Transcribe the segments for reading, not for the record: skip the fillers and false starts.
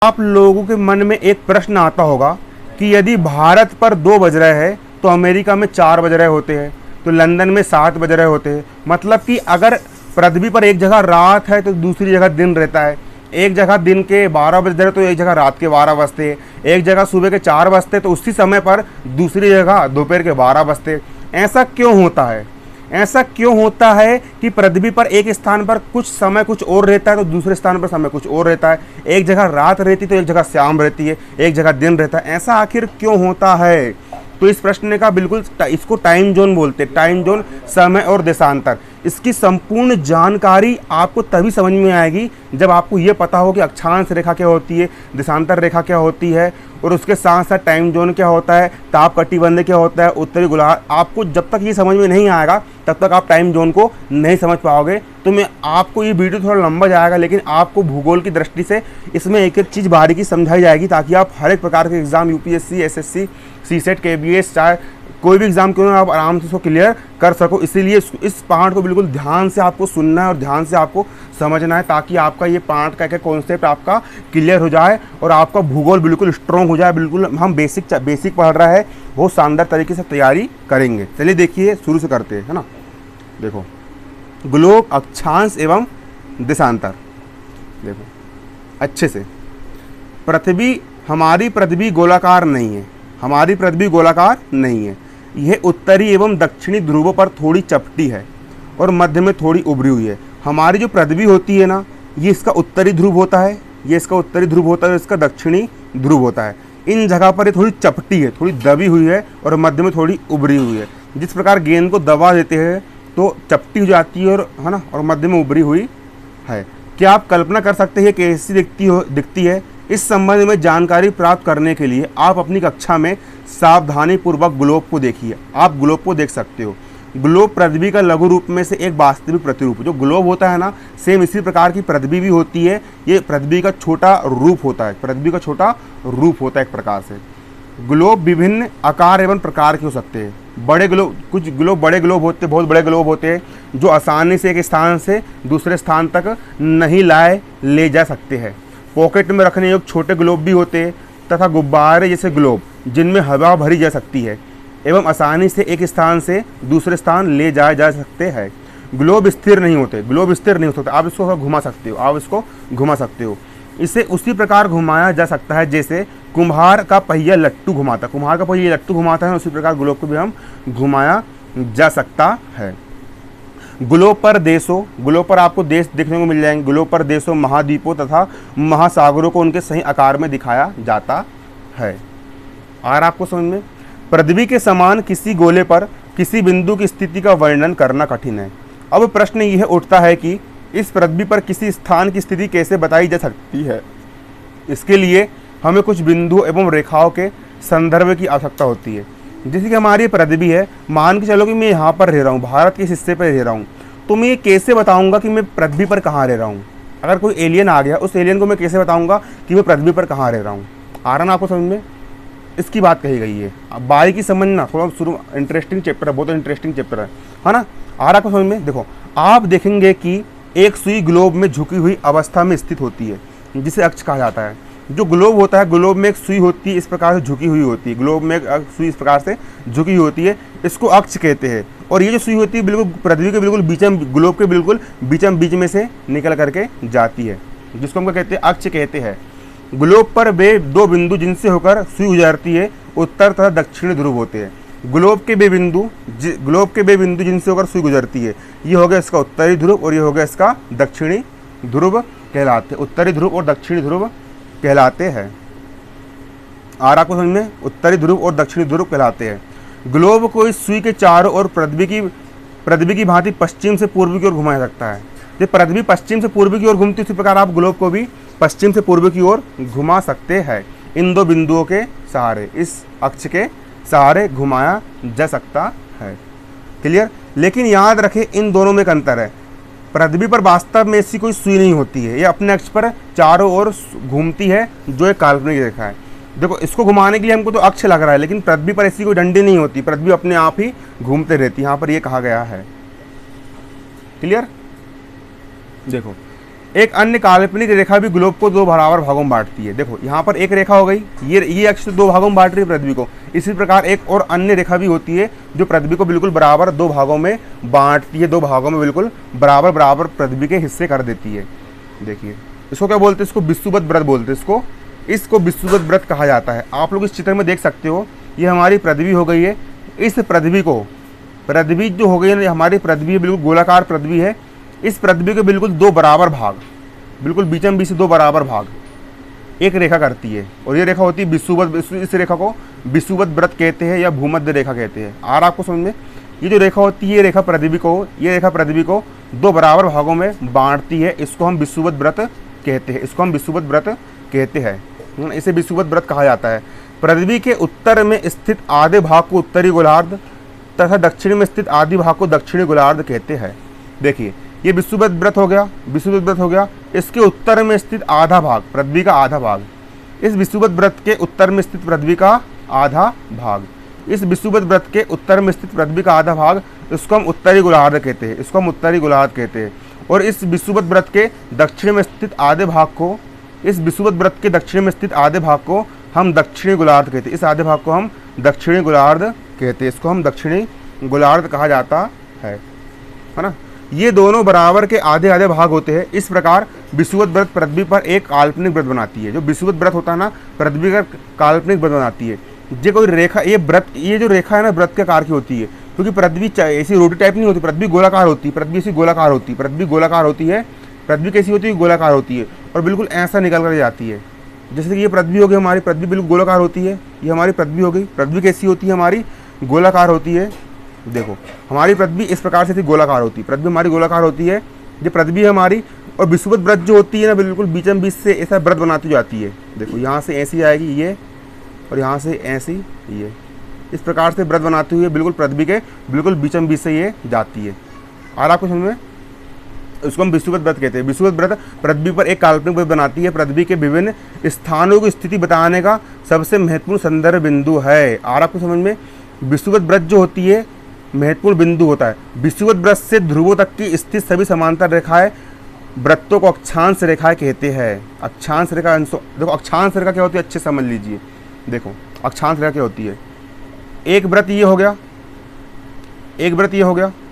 आप लोगों के मन में एक प्रश्न आता होगा कि यदि भारत पर 2 बज रहे हैं तो अमेरिका में 4 बज रहे होते हैं, तो लंदन में 7 बज रहे होते हैं। मतलब कि अगर पृथ्वी पर एक जगह रात है तो दूसरी जगह दिन रहता है, एक जगह दिन के 12 बज रहे तो एक जगह रात के 12 बजते हैं, एक जगह सुबह के 4 बजते तो उसी समय पर दूसरी जगह दोपहर के 12 बजते। ऐसा क्यों होता है? ऐसा क्यों होता है कि पृथ्वी पर एक स्थान पर कुछ समय कुछ और रहता है तो दूसरे स्थान पर समय कुछ और रहता है, एक जगह रात रहती तो एक जगह शाम रहती है, एक जगह दिन रहता है। ऐसा आखिर क्यों होता है? तो इस प्रश्न का बिल्कुल, इसको टाइम जोन बोलते हैं, टाइम जोन, समय और देशांतर। इसकी संपूर्ण जानकारी आपको तभी समझ में आएगी जब आपको ये पता हो कि अक्षांश रेखा क्या होती है, देशांतर रेखा क्या होती है, और उसके साथ साथ टाइम जोन क्या होता है, ताप कटिबंध क्या होता है, उत्तरी गोलार्ध। आपको जब तक ये समझ में नहीं आएगा तब तक आप टाइम जोन को नहीं समझ पाओगे। तो मैं आपको ये वीडियो थोड़ा लंबा जाएगा, लेकिन आपको भूगोल की दृष्टि से इसमें एक एक चीज़ बारीकी समझाई जाएगी ताकि आप हर एक प्रकार के exam, UPSC, SSC, CSAT, KBS, चाहे कोई भी एग्जाम क्यों ना, आप आराम से उसको क्लियर कर सको। इसीलिए इस पार्ट को बिल्कुल ध्यान से आपको सुनना है और ध्यान से आपको समझना है ताकि आपका ये पार्ट का कॉन्सेप्ट आपका क्लियर हो जाए और आपका भूगोल बिल्कुल स्ट्रॉन्ग हो जाए। बिल्कुल हम बेसिक पढ़ रहा है, बहुत शानदार तरीके से तैयारी करेंगे। चलिए देखिए, शुरू से करते हैं, है ना। देखो, ग्लोब, अक्षांश एवं देशांतर। देखो अच्छे से, हमारी पृथ्वी गोलाकार नहीं है, हमारी पृथ्वी गोलाकार नहीं है। यह उत्तरी एवं दक्षिणी ध्रुवों पर थोड़ी चपटी है और मध्य में थोड़ी उभरी हुई है। हमारी जो पृथ्वी होती है ना, ये इसका उत्तरी ध्रुव होता है, ये इसका उत्तरी ध्रुव होता है, इसका दक्षिणी ध्रुव होता है। इन जगह पर ये थोड़ी चपटी है, थोड़ी दबी हुई है और मध्य में थोड़ी उभरी हुई है। जिस प्रकार गेंद को दबा देते हैं तो चपटी हो जाती है, और है ना, और मध्य में उभरी हुई है। क्या आप कल्पना कर सकते हैं कैसी दिखती है? इस संबंध में जानकारी प्राप्त करने के लिए आप अपनी कक्षा में सावधानी पूर्वक ग्लोब को देखिए। आप ग्लोब को देख सकते हो। ग्लोब पृथ्वी का लघु रूप में से एक वास्तविक प्रतिरूप। जो ग्लोब होता है ना, सेम इसी प्रकार की पृथ्वी भी होती है। ये पृथ्वी का छोटा रूप होता है, पृथ्वी का छोटा रूप होता है एक प्रकार से। ग्लोब विभिन्न आकार एवं प्रकार के हो सकते हैं। बड़े ग्लोब, कुछ ग्लोब बड़े ग्लोब होते हैं, बहुत बड़े ग्लोब होते हैं जो आसानी से एक स्थान से दूसरे स्थान तक नहीं ले जा सकते हैं। पॉकेट में रखने योग्य छोटे ग्लोब भी होते हैं तथा गुब्बारे जैसे ग्लोब जिनमें हवा भरी जा सकती है एवं आसानी से एक स्थान से दूसरे स्थान ले जाए जा सकते हैं। ग्लोब स्थिर नहीं होते, ग्लोब स्थिर नहीं हो सकते। आप इसको घुमा सकते हो, आप इसको घुमा सकते हो। इसे उसी प्रकार घुमाया जा सकता है जैसे कुम्हार का पहिया लट्टू घुमाता है। कुम्हार का पहिया लट्टू घुमाता है, उसी प्रकार ग्लोब को भी हम घुमाया जा सकता है। ग्लोब पर देशों, ग्लोब पर आपको देश देखने को मिल जाएंगे। ग्लोब पर देशों, महाद्वीपों तथा महासागरों को उनके सही आकार में दिखाया जाता है। और आपको समझ में, पृथ्वी के समान किसी गोले पर किसी बिंदु की स्थिति का वर्णन करना कठिन है। अब प्रश्न यह उठता है कि इस पृथ्वी पर किसी स्थान की स्थिति कैसे बताई जा सकती है। इसके लिए हमें कुछ बिंदु एवं रेखाओं के संदर्भ की आवश्यकता होती है। जैसे कि हमारी पृथ्वी है, मान के चलो कि मैं यहाँ पर रह रहा हूँ, भारत के इस हिस्से पर रह रहा हूँ, तो मैं ये कैसे बताऊँगा कि मैं पृथ्वी पर कहाँ रह रहा हूँ? अगर कोई एलियन आ गया, उस एलियन को मैं कैसे बताऊँगा कि मैं पृथ्वी पर कहाँ रह रहा हूँ? आ रहा ना आपको समझ में? इसकी बात कही गई है। अब बारीकी समझना, थोड़ा शुरू इंटरेस्टिंग चैप्टर है, बहुत इंटरेस्टिंग चैप्टर है ना। आ रहा आपको समझ में? देखो, आप देखेंगे कि एक सुई ग्लोब में झुकी हुई अवस्था में स्थित होती है जिसे अक्ष कहा जाता है। जो ग्लोब होता है, ग्लोब में एक सुई होती है, इस प्रकार से झुकी हुई होती है। ग्लोब में एक सुई इस प्रकार से झुकी हुई होती है, इसको अक्ष कहते हैं। और ये जो सुई होती है बिल्कुल पृथ्वी के बिल्कुल बीचम, ग्लोब के बिल्कुल बीच में से निकल करके जाती है, जिसको हम कहते हैं अक्ष कहते हैं। ग्लोब पर वे 2 बिंदु जिनसे होकर सुई गुजरती है उत्तर तथा दक्षिणी ध्रुव होते हैं। ग्लोब के वे बिंदु जिनसे होकर सुई गुजरती है, ये हो गया इसका उत्तरी ध्रुव और ये हो गया इसका दक्षिणी ध्रुव कहलाते हैं। उत्तरी ध्रुव और दक्षिणी ध्रुव कहलाते हैं। आ रहा को समझ में? उत्तरी ध्रुव और दक्षिणी ध्रुव कहलाते हैं। ग्लोब को इस सुई के चारों ओर पृथ्वी की भांति पश्चिम से पूर्व की ओर घुमाया सकता है। जब पृथ्वी पश्चिम से पूर्व की ओर घूमती है, उसी प्रकार आप ग्लोब को भी पश्चिम से पूर्व की ओर घुमा सकते हैं। इन 2 बिंदुओं के सहारे, इस अक्ष के सहारे घुमाया जा सकता है। क्लियर? लेकिन याद रखें, इन दोनों में एक अंतर है। पृथ्वी पर वास्तव में ऐसी कोई सुई नहीं होती है, ये अपने अक्ष पर चारों ओर घूमती है, जो एक काल्पनिक रेखा है। देखो, इसको घुमाने के लिए हमको तो अक्ष लग रहा है, लेकिन पृथ्वी पर ऐसी कोई डंडी नहीं होती, पृथ्वी अपने आप ही घूमते रहती है। यहाँ पर ये कहा गया है। क्लियर? देखो, एक अन्य काल्पनिक रेखा भी ग्लोब को दो बराबर भागों में बांटती है। देखो यहाँ पर एक रेखा हो गई, ये अक्ष दो भागों में बांट रही है पृथ्वी को। इसी प्रकार एक और अन्य रेखा भी होती है जो पृथ्वी को बिल्कुल बराबर दो भागों में बांटती है, दो भागों में बिल्कुल बराबर बराबर पृथ्वी के हिस्से कर देती है। देखिए इसको क्या बोलते हैं, इसको विषुवत व्रत बोलते हैं, इसको विषुवत व्रत कहा जाता है। आप लोग इस चित्र में देख सकते हो, ये हमारी पृथ्वी हो गई है। इस पृथ्वी को, पृथ्वी जो हो गई है हमारी पृथ्वी बिल्कुल गोलाकार पृथ्वी है। इस पृथ्वी के बिल्कुल दो बराबर भाग, बिल्कुल बीचम बीच से दो बराबर भाग एक रेखा करती है, और ये रेखा होती है विषुवत। इस रेखा को विषुवत व्रत कहते हैं या भूमध्य रेखा कहते हैं। और आपको समझ में, ये जो रेखा होती है ये रेखा पृथ्वी को दो बराबर भागों में बांटती है। इसको हम विषुवत व्रत कहते हैं, इसे विषुवत व्रत कहा जाता है। पृथ्वी के उत्तर में स्थित आधे भाग को उत्तरी गोलार्ध तथा दक्षिण में स्थित आधे भाग को दक्षिणी गोलार्ध कहते हैं। देखिए ये विषुवत व्रत हो गया। इसके उत्तर में स्थित आधा भाग, पृथ्वी का आधा भाग, इस विषुवत व्रत के उत्तर में स्थित पृथ्वी का आधा भाग, इस विषुवत व्रत के उत्तर में स्थित पृथ्वी का आधा भाग, इसको हम उत्तरी गोलार्ध कहते हैं। और इस विषुवत व्रत के दक्षिण में स्थित आधे भाग को, इस विषुवत व्रत के दक्षिण में स्थित आधे भाग को हम दक्षिणी गोलार्ध कहते हैं। इस आधे भाग को हम दक्षिणी गोलार्ध कहते हैं, इसको हम दक्षिणी गोलार्ध कहा जाता है ना। ये दोनों बराबर के आधे आधे भाग होते हैं। इस प्रकार विषुवत व्रत पृथ्वी पर एक काल्पनिक व्रत बनाती है। जो विषुवत व्रत होता है ना, पृथ्वी का काल्पनिक व्रत बनाती है। ये कोई रेखा, ये जो रेखा है ना व्रत के आकार की होती है, क्योंकि पृथ्वी ऐसी रोटी टाइप नहीं होती, पृथ्वी गोलाकार होती है। पृथ्वी गोलाकार कैसी होती है, गोलाकार होती है, और बिल्कुल ऐसा निकल कर जाती है। जैसे कि ये पृथ्वी हो गई, हमारी पृथ्वी बिल्कुल गोलाकार होती है। ये हमारी पृथ्वी हो गई, पृथ्वी कैसी होती है, हमारी गोलाकार होती है। देखो हमारी पृथ्वी इस प्रकार से गोलाकार होती है, पृथ्वी हमारी गोलाकार होती है, ये पृथ्वी है हमारी। और विषुवत व्रत जो होती है ना, बिल्कुल बीचम बीच से ऐसा व्रत बनाती जाती है। देखो यहाँ से ऐसी आएगी ये, और यहाँ से ऐसी ये, इस प्रकार से व्रत बनाती हुई बिल्कुल पृथ्वी के बिल्कुल बीचम बीच से ये जाती है। और आपको समझ में, उसको हम विषुवत व्रत कहते हैं। विषुवत व्रत पृथ्वी पर एक काल्पनिक व्रत बनाती है। पृथ्वी के विभिन्न स्थानों की स्थिति बताने का सबसे महत्वपूर्ण संदर्भ बिंदु है। और आपको समझ में, विषुवत व्रत जो होती है महत्वपूर्ण बिंदु होता है। विषुवत व्रत से ध्रुवों तक की स्थित सभी समांतर रेखाएं व्रतों को अक्षांश रेखाएं कहते हैं। अक्षांश रेखा, देखो अक्षांश रेखा क्या होती है, अच्छे समझ लीजिए। देखो अक्षांश रेखा क्या होती है, एक व्रत ये हो गया,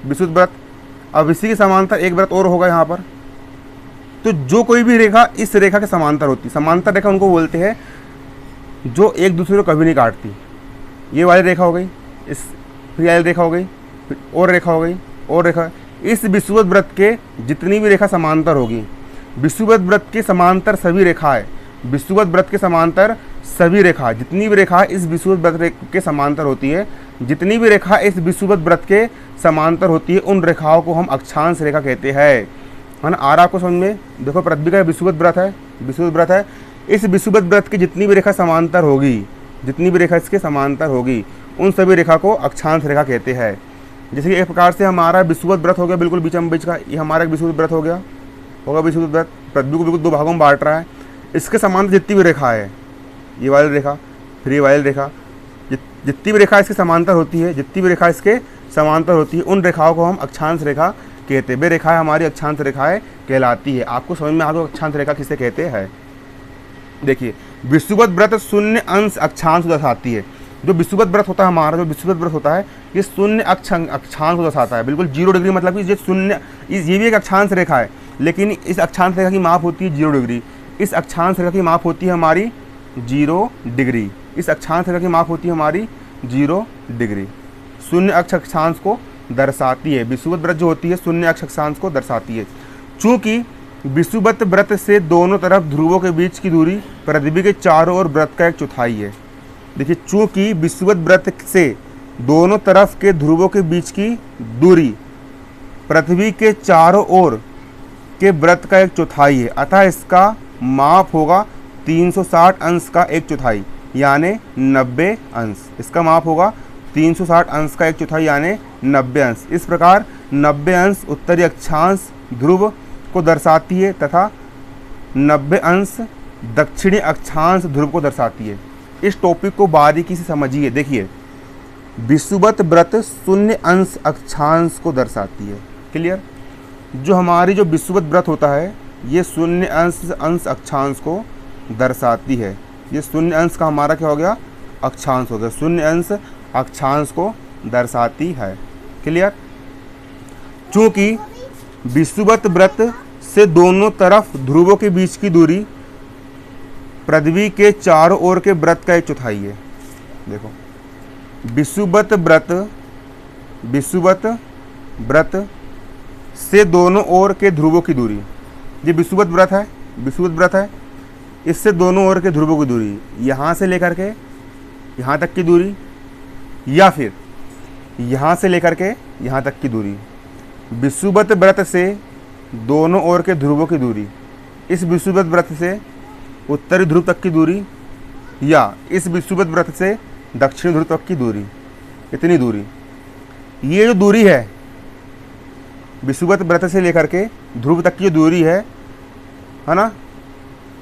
विषुवत व्रत। अब इसी के समांतर एक व्रत और होगा यहाँ पर। तो जो कोई भी रेखा इस रेखा के समांतर होती है, समांतर रेखा उनको बोलते हैं जो एक दूसरे को कभी नहीं काटती। ये वाली रेखा हो गई, इस फिर वाली रेखा हो गई, फिर और रेखा हो गई, और रेखा। इस विषुवत व्रत के जितनी भी रेखा समांतर होगी, विषुवत व्रत के समांतर सभी रेखाएं, विषुवत व्रत के समांतर सभी रेखा, जितनी भी रेखा इस विषुवत व्रत के समांतर होती है, जितनी भी रेखा इस विषुवत व्रत के समांतर होती है, उन रेखाओं को हम अक्षांश रेखा कहते हैं, है ना। आ रहा आपको समझ में। देखो पृथ्वी का विषुवत व्रत है, इस विषुवत व्रत की जितनी भी रेखा समांतर होगी, जितनी भी रेखा इसके समांतर होगी, उन सभी रेखा को अक्षांश रेखा कहते हैं। जैसे कि एक प्रकार से हमारा विषुवत व्रत हो गया बिल्कुल बीचम बीच का, ये हमारा एक विषुवत व्रत होगा विषुवत व्रत पृथ्वी को बिल्कुल दो भागों में बांट रहा है। इसके समांतर जितनी भी रेखा है, ये वाली रेखा, फिर ये वाली रेखा, जितनी भी रेखा इसके समांतर होती है, उन रेखाओं को हम अक्षांश रेखा कहते हैं। वे रेखाएं हमारी अक्षांश रेखाएं कहलाती है। आपको समझ में आ गया अक्षांश रेखा किसे कहते हैं। देखिए विषुवत व्रत शून्य अंश अक्षांश दर्शाती है। जो विषुवत व्रत होता है हमारा, जो विषुवत व्रत होता है, ये शून्य अक्षांश को दर्शाता है, बिल्कुल 0 डिग्री। मतलब कि ये शून्य, ये भी एक अक्षांश रेखा है, लेकिन इस अक्षांश रेखा की माप होती है 0 डिग्री। इस अक्षांश रेखा की माप होती है हमारी 0 डिग्री। इस अक्षांश रेखा की माप होती है हमारी 0 डिग्री। शून्य अक्ष अक्षांश को दर्शाती है। विषुवत व्रत जो होती है शून्य अक्ष अक्षांश को दर्शाती है। चूँकि विषुवत व्रत से दोनों तरफ ध्रुवों के बीच की दूरी पृथ्वी के चारों ओर व्रत का 1/4 है। देखिए चूँकि विषुवत व्रत से दोनों तरफ के ध्रुवों के बीच की दूरी पृथ्वी के चारों ओर के व्रत का 1/4 है, अतः इसका माप होगा 360 अंश का 1/4 यानी 90 अंश। इसका माप होगा 360 अंश का 1/4 यानी 90 अंश। इस प्रकार 90 अंश उत्तरी अक्षांश ध्रुव को दर्शाती है तथा 90 अंश दक्षिणी अक्षांश ध्रुव को दर्शाती है। इस टॉपिक को बारीकी से समझिए। देखिए विषुवत व्रत शून्य अंश अक्षांश को दर्शाती है। क्लियर। जो हमारी जो विषुवत व्रत होता है ये शून्य अंश अक्षांश को दर्शाती है। ये शून्य अंश का हमारा क्या हो गया, अक्षांश हो गया। शून्य अंश अक्षांश को दर्शाती है। क्लियर। चूंकि विषुवत वृत्त से दोनों तरफ ध्रुवों के बीच की दूरी पृथ्वी के चारों ओर के वृत्त का 1/4 है। देखो, विषुवत वृत्त से दोनों ओर के ध्रुवों की दूरी, ये विषुवत वृत्त है, इससे दोनों ओर के ध्रुवों की दूरी यहाँ से लेकर के यहाँ तक की दूरी, या फिर यहाँ से लेकर के यहाँ तक की दूरी। विषुवत वृत्त से दोनों ओर के ध्रुवों की दूरी, इस विषुवत वृत्त से उत्तरी ध्रुव तक की दूरी, या इस विषुवत वृत्त से दक्षिणी ध्रुव तक की दूरी, इतनी दूरी। ये जो दूरी है विषुवत वृत्त से लेकर के ध्रुव तक की जो दूरी है ना,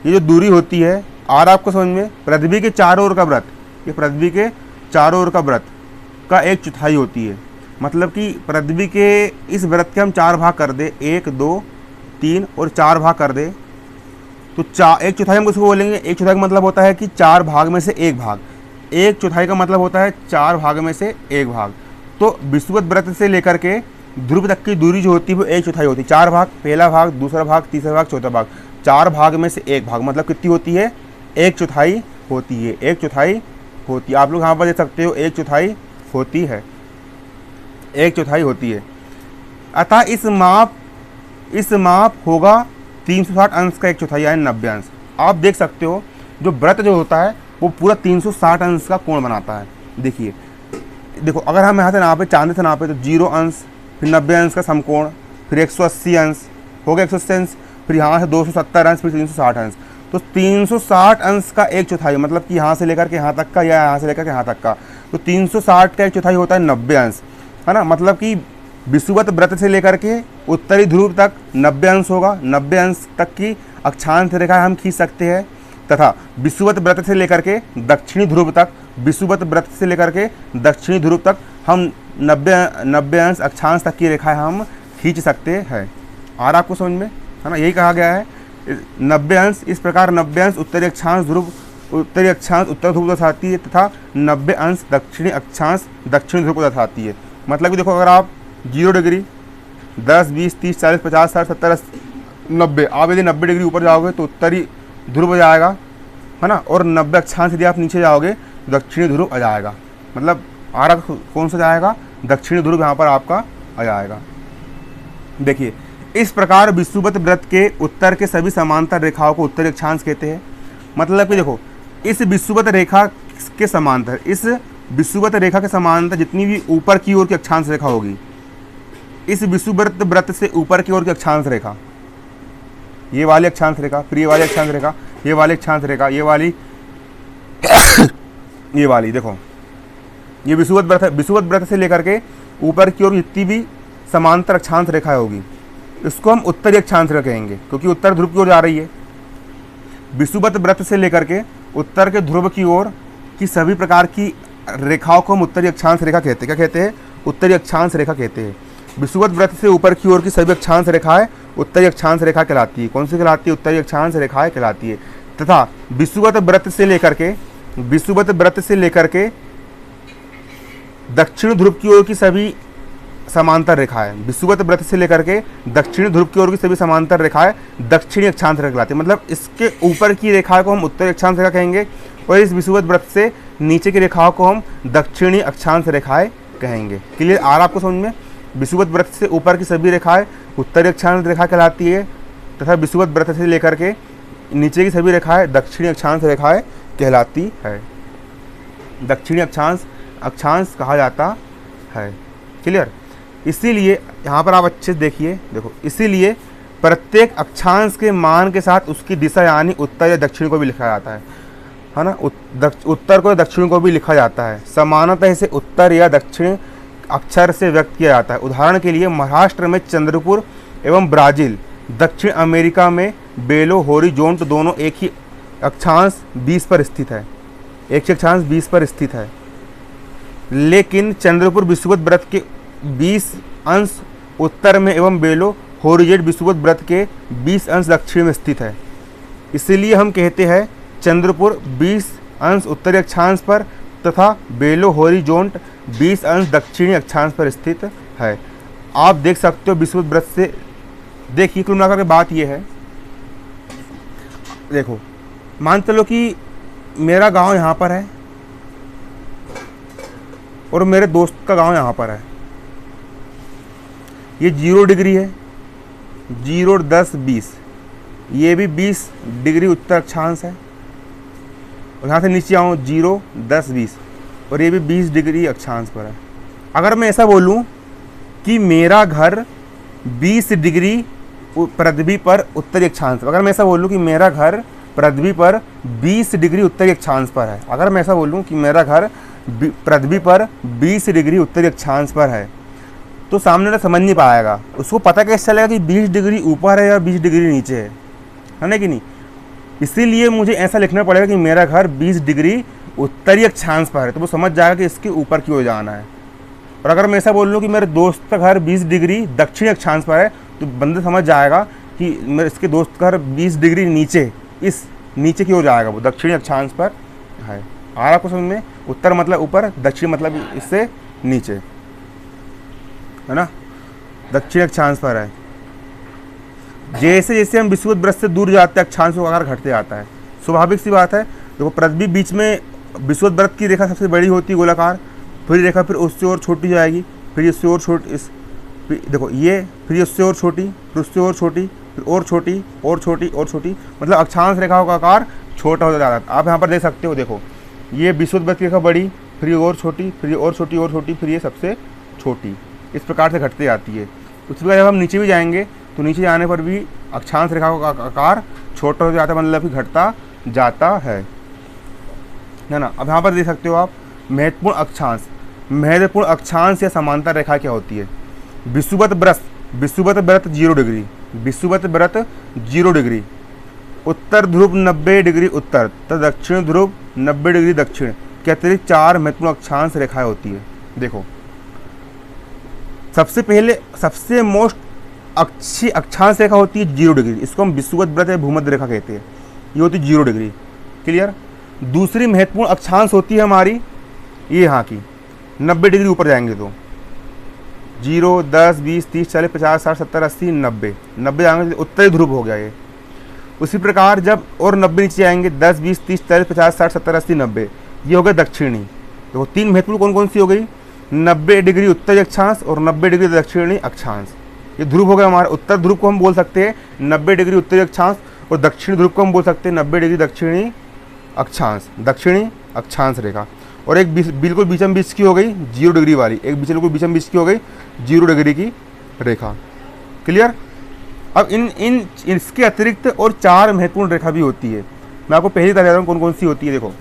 ये जो दूरी होती है, और आपको समझ में, पृथ्वी के चारों ओर का वृत्त, ये पृथ्वी के चारों ओर का वृत्त का 1/4 होती है। मतलब कि पृथ्वी के इस वृत्त के हम 4 भाग कर दे, 1 2 3 और 4 भाग कर दे, तो 1/4 हम उसको बोलेंगे। 1/4 का मतलब होता है कि 4 भाग में से 1 भाग। 1/4 का मतलब होता है 4 भाग में से 1 भाग। तो विषुवत वृत्त से लेकर के ध्रुव तक की दूरी जो होती है वो 1/4 होती है। 4 भाग, पहला भाग, दूसरा भाग, तीसरा भाग, चौथा भाग, 4 भाग में से 1 भाग, मतलब कितनी होती है, 1/4 होती है। 1/4 होती है। आप लोग यहाँ पर देख सकते हो 1/4 होती है, 1/4 होती है। अतः इस माप होगा 360 अंश का 1/4 यानी 90 अंश। आप देख सकते हो जो वृत्त जो होता है वो पूरा 360 अंश का कोण बनाता है। देखिए, देखो, अगर हम यहाँ से नापे, चांदी से नापे, तो 0 अंश, फिर 90 अंश का समकोण, फिर 180 अंश हो गया, 180 अंश, फिर यहाँ से 270 अंश, फिर 360 अंश। तो 360 अंश का 1/4, मतलब कि यहाँ से लेकर के यहाँ तक का, या यहाँ से लेकर के यहाँ तक का, तो 360 का 1/4 होता है 90 अंश, है ना। मतलब कि विषुवत वृत्त से लेकर के उत्तरी ध्रुव तक 90 अंश होगा। 90 अंश तक की अक्षांश रेखा हम खींच सकते हैं। तथा विषुवत वृत्त से लेकर के दक्षिणी ध्रुव तक, विषुवत वृत्त से लेकर के दक्षिणी ध्रुव तक हम 90 अंश अक्षांश तक की रेखाएं हम खींच सकते हैं। और आपको समझ में, है ना, यही कहा गया है 90 अंश। इस प्रकार 90 अंश उत्तरी अक्षांश उत्तर ध्रुव को दर्शाती है, तथा 90 अंश दक्षिणी अक्षांश दक्षिणी ध्रुव को दर्शाती है। मतलब कि देखो, अगर आप 0 डिग्री, 10 20 30 40 50 60 70 80 90, आप यदि 90 डिग्री ऊपर जाओगे तो उत्तरी ध्रुव आ जाएगा, है ना, और 90 अक्षांश यदि आप नीचे जाओगे तो दक्षिणी ध्रुव आ जाएगा। मतलब आरा कौन सा जाएगा, दक्षिणी ध्रुव यहाँ पर आपका आ जाएगा। देखिए, इस प्रकार विषुवत वृत्त के उत्तर के सभी समांतर रेखाओं को उत्तरी अक्षांश कहते हैं। मतलब कि देखो, इस विषुवत रेखा के समांतर जितनी भी ऊपर की ओर की अक्षांश रेखा होगी, इस विषुवत वृत्त से ऊपर की ओर की अक्षांश रेखा, ये वाली अक्षांश रेखा, फिर ये वाली अक्षांश रेखा, ये वाली अक्षांश रेखा, ये वाली ये वाली, देखो, ये विषुवत वृत्त से लेकर के ऊपर की ओर जितनी भी समांतर अक्षांश रेखा होगी, इसको हम उत्तरी अक्षांश रेखा कहेंगे, क्योंकि उत्तर ध्रुव की ओर जा रही है। विषुवत वृत्त से लेकर के उत्तर के ध्रुव की ओर की सभी प्रकार की रेखाओं को हम उत्तरी अक्षांश रेखा कहते हैं। क्या कहते हैं? उत्तरी अक्षांश रेखा कहते हैं। विषुवत वृत्त से ऊपर की ओर की सभी अक्षांश रेखाएं उत्तरी अक्षांश रेखा कहलाती है। कौन सी कहलाती है? उत्तरी अक्षांश रेखाएं कहलाती है। तथा विषुवत वृत्त से लेकर के दक्षिण ध्रुव की ओर की सभी समांतर रेखाएं, विषुवत वृत्त से लेकर के दक्षिणी ध्रुव की ओर की सभी समांतर रेखाएं दक्षिणी अक्षांश रेखा कहलाती है। मतलब इसके ऊपर की रेखा को हम उत्तरी अक्षांश रेखा कहेंगे और इस विषुवत वृत्त से नीचे की रेखाओं को हम दक्षिणी अक्षांश रेखाएं कहेंगे। क्लियर? आ रहा आपको समझ में? विषुवत वृत्त से ऊपर की सभी रेखाएं उत्तरी अक्षांश रेखा कहलाती है तथा विषुवत वृत्त से लेकर के नीचे की सभी रेखाएं दक्षिणी अक्षांश रेखाएं कहलाती है। दक्षिणी अक्षांश कहा जाता है। क्लियर? इसीलिए यहाँ पर आप अच्छे से देखिए, देखो, इसीलिए प्रत्येक अक्षांश के मान के साथ उसकी दिशा यानी उत्तर या दक्षिण को भी लिखा जाता है ना। उत्तर को दक्षिण को भी लिखा जाता है। समानतः इसे उत्तर या दक्षिण अक्षर से व्यक्त किया जाता है। उदाहरण के लिए महाराष्ट्र में चंद्रपुर एवं ब्राज़ील, दक्षिण अमेरिका में बेलो होरिज़ोंटल दोनों एक ही अक्षांश 20 पर स्थित है। एक ही अक्षांश 20 पर स्थित है, लेकिन चंद्रपुर विषुवत वृत्त के 20 अंश उत्तर में एवं बेलो होरिजेंट विषुवत वृत्त के 20 अंश दक्षिण में स्थित है। इसीलिए हम कहते हैं चंद्रपुर 20 अंश उत्तरी अक्षांश पर तथा बेलो होरिजोंट 20 अंश दक्षिणी अक्षांश पर स्थित है। आप देख सकते हो विषुवत वृत्त से, देखिए कुल मिलाकर के बात यह है, देखो मान चलो कि मेरा गांव यहाँ पर है और मेरे दोस्त का गांव यहाँ पर है। ये 0 डिग्री है, 0, 10, 20, ये भी 20 डिग्री उत्तर अक्षांश है। और यहाँ से नीचे आऊँ 0, 10, 20 और ये भी 20 डिग्री अक्षांश पर है। अगर मैं ऐसा बोलूँ कि मेरा घर 20 डिग्री पृथ्वी पर उत्तरी अक्षांश, अगर मैं ऐसा बोलूँ कि मेरा घर पृथ्वी पर 20 डिग्री उत्तरी अक्षांश पर है, अगर मैं ऐसा बोलूँ कि मेरा घर पृथ्वी पर 20 डिग्री उत्तरी अक्षांश पर है, तो सामने वाला समझ नहीं पाएगा। उसको पता कैसे चलेगा कि 20 डिग्री ऊपर है या 20 डिग्री नीचे है ना कि नहीं। इसीलिए मुझे ऐसा लिखना पड़ेगा कि मेरा घर 20 डिग्री उत्तरी अक्षांश पर है, तो वो समझ जाएगा कि इसके ऊपर की ओर जाना है। और अगर मैं ऐसा बोल लूँ कि मेरे दोस्त का घर 20 डिग्री दक्षिणी अक्षांश पर है, तो बंदा समझ जाएगा कि मेरे इसके दोस्त का घर 20 डिग्री नीचे, इस नीचे की ओर जाएगा, वो दक्षिणी अक्षांश पर है। आ रहा कुछ समझ में? उत्तर मतलब ऊपर, दक्षिण मतलब इससे नीचे, है ना, दक्षिण अक्षांश पर है। जैसे जैसे हम विषुवत वृत्त से दूर जाते हैं अक्षांश का आकार घटते जाता है, स्वाभाविक सी बात है। देखो पृथ्वी बीच में विषुवत वृत्त की रेखा सबसे बड़ी होती है गोलाकार, फिर रेखा फिर उससे और छोटी जाएगी, फिर इससे और छोटी, इस देखो ये, फिर उससे और छोटी, फिर उससे और छोटी, फिर और छोटी और छोटी और छोटी, मतलब अक्षांश रेखाओं का आकार छोटा होता जा रहा है। आप यहाँ पर देख सकते हो, देखो ये विषुवत वृत्त की रेखा बड़ी, फिर ये और छोटी, फिर ये और छोटी और छोटी, फिर ये सबसे छोटी, इस प्रकार से घटती जाती है। उसके बाद जब हम नीचे भी जाएंगे तो नीचे जाने पर भी अक्षांश रेखाओं का आकार छोटा हो जाता है, मतलब कि घटता जाता है ना। अब यहाँ पर देख सकते हो आप महत्वपूर्ण अक्षांश। महत्वपूर्ण अक्षांश या समांतर रेखा क्या होती है? विषुवत वृत्त, विषुवत वृत्त 0 डिग्री, विषुवत वृत्त 0 डिग्री, उत्तर ध्रुव 90 डिग्री उत्तर तथा दक्षिण ध्रुव 90 डिग्री दक्षिण के अतिरिक्त 4 महत्वपूर्ण अक्षांश रेखाएं होती है। देखो सबसे पहले सबसे मोस्ट अच्छी अक्षांश रेखा होती है 0 डिग्री, इसको हम विषुवत वृत्त या भूमध्य रेखा कहते हैं, ये होती है 0 डिग्री। क्लियर? दूसरी महत्वपूर्ण अक्षांश होती है हमारी ये यहाँ की 90 डिग्री ऊपर जाएंगे तो 0, 10, 20, 30, 40, 50, 60, 70, 80, 90, 90 जाएंगे तो उत्तरी ध्रुव हो गया ये। उसी प्रकार जब और 90 नीचे आएंगे 10, 20, 30, 40, 50, 60, 70, 80, 90, ये हो गया दक्षिणी। देखो 3 महत्वपूर्ण कौन कौन सी हो गई? 90 डिग्री उत्तरी अक्षांश और 90 डिग्री दक्षिणी अक्षांश, ये ध्रुव हो गया हमारा। उत्तर ध्रुव को हम बोल सकते हैं 90 डिग्री उत्तरी अक्षांश और दक्षिणी ध्रुव को हम बोल सकते हैं 90 डिग्री दक्षिणी अक्षांश, दक्षिणी अक्षांश रेखा। और एक बिल्कुल बीचम बीच की हो गई 0 डिग्री वाली, एक बिल्कुल बीचम बीच की हो गई 0 डिग्री की रेखा। क्लियर? अब इन इसके अतिरिक्त और 4 महत्वपूर्ण रेखा भी होती है। मैं आपको पहली बता देता हूँ कौन कौन सी होती है। देखो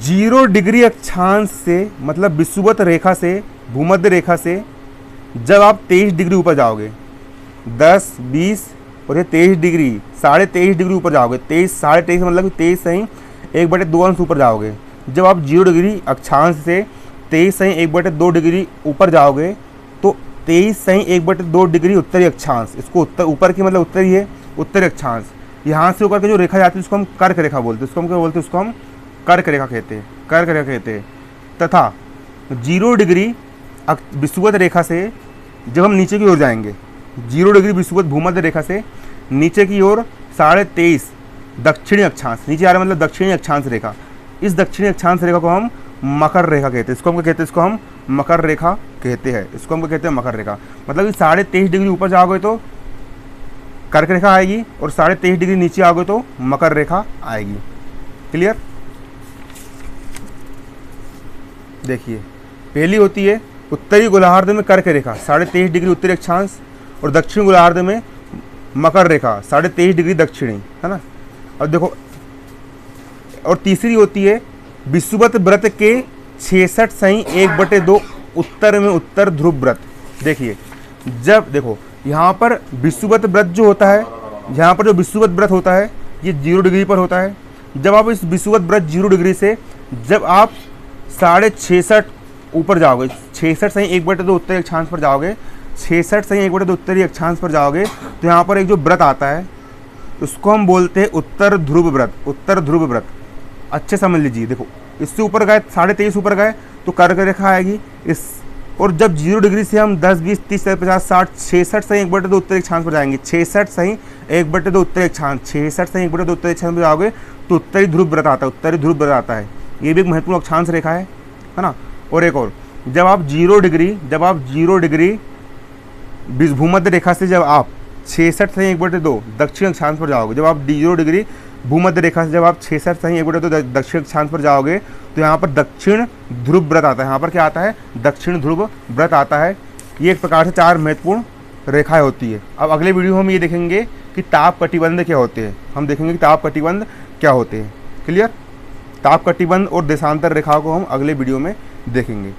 0 डिग्री अक्षांश से मतलब विषुवत रेखा से, भूमध्य रेखा से जब आप 23 डिग्री ऊपर जाओगे, 10, 20 और ये 23 डिग्री, 23.5 डिग्री ऊपर जाओगे, 23, 23.5 मतलब 23 सही 1/2 अंश ऊपर जाओगे। जब आप 0 डिग्री अक्षांश से 23 सही 1/2 डिग्री ऊपर जाओगे तो 23 सही 1/2 डिग्री उत्तरी अक्षांश, इसको उत्तर ऊपर की मतलब उत्तरी है, उत्तरी अक्षांश। यहाँ से होकर के जो रेखा जाती है उसको हम कर्क रेखा बोलते हैं, उसको हम क्या बोलते हैं? उसको हम कर्क रेखा कहते हैं, कर्क रेखा कहते हैं। तथा 0 डिग्री विषुवत रेखा से जब हम नीचे की ओर जाएंगे, 0 डिग्री विषुवत भूमध्य रेखा से नीचे की ओर 23.5 दक्षिणी अक्षांश, नीचे आ रहा मतलब दक्षिणी अक्षांश रेखा, इस दक्षिणी अक्षांश रेखा को हम मकर रेखा कहते हैं। इसको हम क्या कहते हैं? इसको हम मकर रेखा कहते हैं, इसको हम क्या कहते हैं? मकर रेखा। मतलब कि 23.5 डिग्री ऊपर जाओगे तो कर्क रेखा आएगी और 23.5 डिग्री नीचे आओगे तो मकर रेखा आएगी। क्लियर? देखिए पहली होती है उत्तरी गोलार्ध में कर्क रेखा 23.5 डिग्री उत्तरी अक्षांश और दक्षिण गोलार्ध में मकर रेखा 23.5 डिग्री दक्षिणी, है ना। अब देखो और तीसरी होती है विषुवत वृत्त के 66 सही 1/2 उत्तर में उत्तर ध्रुव वृत्त। देखिए जब देखो यहाँ पर विषुवत वृत्त जो होता है, यहाँ पर जो विषुवत वृत्त होता है ये 0 डिग्री पर होता है। जब आप इस विषुवत वृत्त 0 डिग्री से जब आप 66.5 ऊपर जाओगे, 66 सही 1/2 उत्तरी अक्षांश पर जाओगे, 66 सही 1/2 उत्तरी अक्षांश पर जाओगे तो यहाँ पर एक जो व्रत आता है उसको हम बोलते हैं उत्तर ध्रुव व्रत। उत्तर ध्रुव व्रत अच्छे समझ लीजिए। देखो इससे ऊपर गए 23.5 ऊपर गए तो कर्क रेखा आएगी इस, और जब 0 डिग्री से हम 10, 20, 30, 50, 60, 66 सही 1/2 उत्तरी अक्षांश पर जाएंगे, 66 सही 1/2 उत्तरी अक्षांश, 66 सही 1/2 उत्तरी अक्षांश पर जाओगे तो उत्तरी ध्रुव व्रत आता है। उत्तरी ध्रुव व्रत आता है, ये भी एक महत्वपूर्ण अक्षांश रेखा है ना। और एक और, जब आप 0 डिग्री भूमध्य रेखा से जब आप 66 सही 1/2 दक्षिण अक्षांश पर जाओगे, जब आप 0 डिग्री भूमध्य रेखा से जब आप 66 सही 1/2 दक्षिण अक्षांश पर जाओगे तो यहाँ पर दक्षिण ध्रुव व्रत आता है। यहाँ पर क्या आता है? दक्षिण ध्रुव व्रत आता है। ये एक प्रकार से 4 महत्वपूर्ण रेखाएं होती है। अब अगले वीडियो में हम ये देखेंगे कि ताप कटिबंध क्या होते हैं। हम देखेंगे कि ताप कटिबंध क्या होते हैं। क्लियर? ताप कटिबंध और देशांतर रेखाओं को हम अगले वीडियो में देखेंगे।